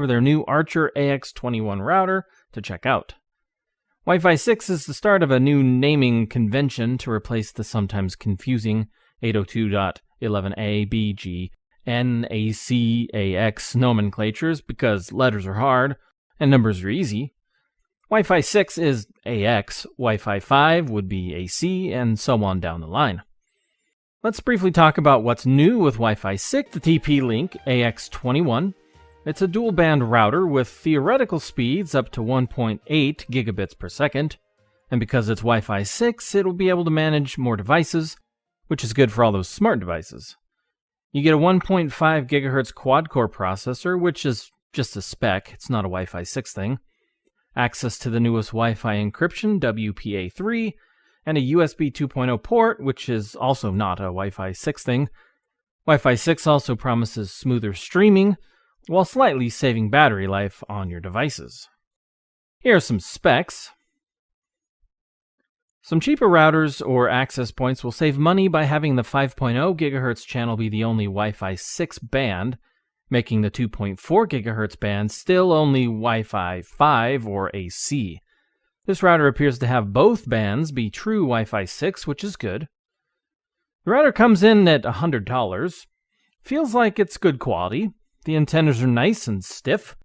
their new Archer AX21 router to check out. Wi-Fi 6 is the start of a new naming convention to replace the sometimes confusing 802.11a, b, g, n, a, c, a, x nomenclatures because letters are hard and numbers are easy. Wi-Fi 6 is AX, Wi-Fi 5 would be AC, and so on down the line. Let's briefly talk about what's new with Wi-Fi 6, the TP-Link AX21. It's a dual-band router with theoretical speeds up to 1.8 gigabits per second, and because it's Wi-Fi 6, it'll be able to manage more devices, which is good for all those smart devices. You get a 1.5 gigahertz quad-core processor, which is just a spec, it's not a Wi-Fi 6 thing, access to the newest Wi-Fi encryption, WPA3, and a USB 2.0 port, which is also not a Wi-Fi 6 thing. Wi-Fi 6 also promises smoother streaming, while slightly saving battery life on your devices. Here are some specs. Some cheaper routers or access points will save money by having the 5.0 GHz channel be the only Wi-Fi 6 band, making the 2.4 GHz band still only Wi-Fi 5 or AC. This router appears to have both bands be true Wi-Fi 6, which is good. The router comes in at $100. Feels like it's good quality. The antennas are nice and stiff.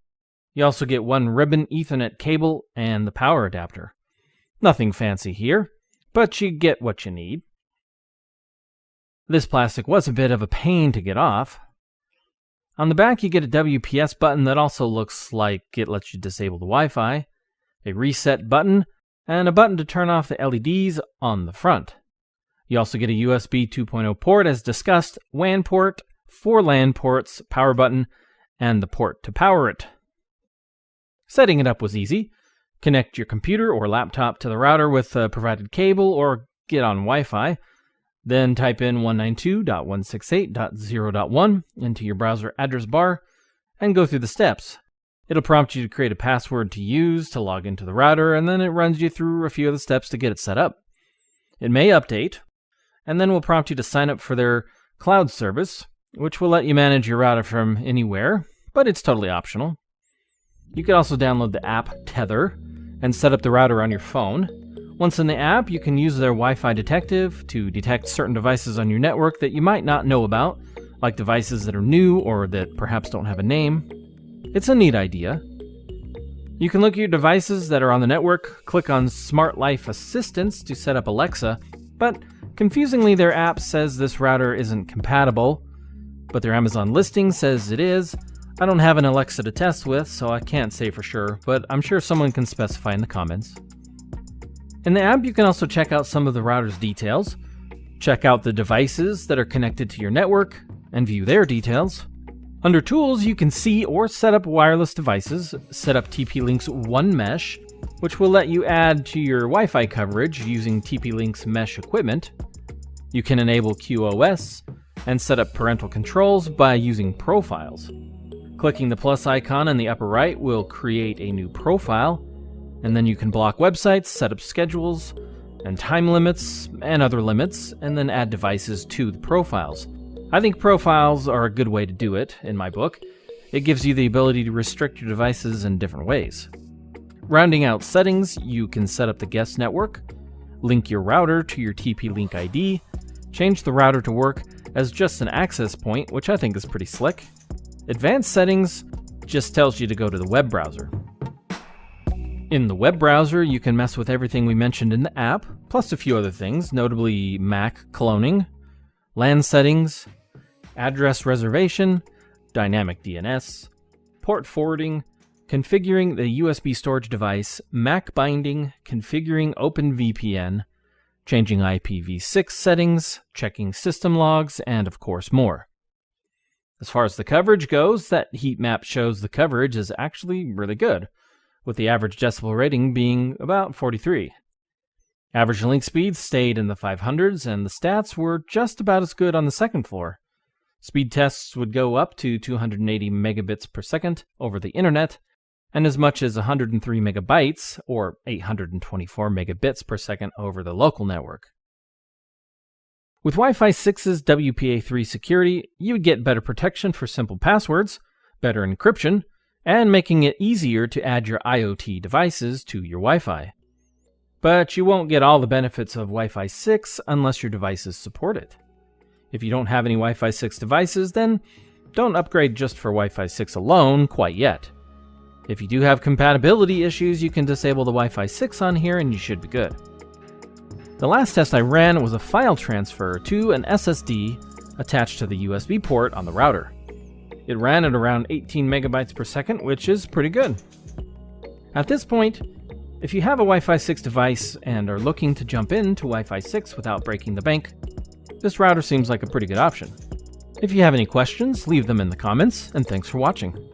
You also get one ribbon Ethernet cable and the power adapter. Nothing fancy here, but you get what you need. This plastic was a bit of a pain to get off. On the back you get a WPS button that also looks like it lets you disable the Wi-Fi, a reset button, and a button to turn off the LEDs on the front. You also get a USB 2.0 port as discussed, WAN port, 4 LAN ports, power button, and the port to power it. Setting it up was easy. Connect your computer or laptop to the router with a provided cable or get on Wi-Fi. Then type in 192.168.0.1 into your browser address bar and go through the steps. It'll prompt you to create a password to use to log into the router, and then it runs you through a few of the steps to get it set up. It may update, and then will prompt you to sign up for their cloud service, which will let you manage your router from anywhere, but it's totally optional. You can also download the app Tether and set up the router on your phone. Once in the app, you can use their Wi-Fi detective to detect certain devices on your network that you might not know about, like devices that are new or that perhaps don't have a name. It's a neat idea. You can look at your devices that are on the network, click on Smart Life Assistance to set up Alexa, but confusingly their app says this router isn't compatible, but their Amazon listing says it is. I don't have an Alexa to test with, so I can't say for sure, but I'm sure someone can specify in the comments. In the app, you can also check out some of the router's details, check out the devices that are connected to your network, and view their details. Under Tools, you can see or set up wireless devices, set up TP-Link's One Mesh, which will let you add to your Wi-Fi coverage using TP-Link's mesh equipment. You can enable QoS, and set up parental controls by using profiles. Clicking the plus icon in the upper right will create a new profile, and then you can block websites, set up schedules, and time limits, and other limits, and then add devices to the profiles. I think profiles are a good way to do it, in my book. It gives you the ability to restrict your devices in different ways. Rounding out settings, you can set up the guest network, link your router to your TP-Link ID, change the router to work as just an access point, which I think is pretty slick. Advanced settings just tells you to go to the web browser. In the web browser, you can mess with everything we mentioned in the app, plus a few other things, notably MAC cloning, LAN settings, address reservation, dynamic DNS, port forwarding, configuring the USB storage device, MAC binding, configuring OpenVPN, changing IPv6 settings, checking system logs, and of course more. As far as the coverage goes, that heat map shows the coverage is actually really good, with the average decibel rating being about 43. Average link speeds stayed in the 500s, and the stats were just about as good on the second floor. Speed tests would go up to 280 megabits per second over the internet, and as much as 103 megabytes, or 824 megabits per second over the local network. With Wi-Fi 6's WPA3 security, you would get better protection for simple passwords, better encryption, and making it easier to add your IoT devices to your Wi-Fi. But you won't get all the benefits of Wi-Fi 6 unless your devices support it. If you don't have any Wi-Fi 6 devices, then don't upgrade just for Wi-Fi 6 alone quite yet. If you do have compatibility issues, you can disable the Wi-Fi 6 on here and you should be good. The last test I ran was a file transfer to an SSD attached to the USB port on the router. It ran at around 18 megabytes per second, which is pretty good. At this point, if you have a Wi-Fi 6 device and are looking to jump into Wi-Fi 6 without breaking the bank, this router seems like a pretty good option. If you have any questions, leave them in the comments, and thanks for watching.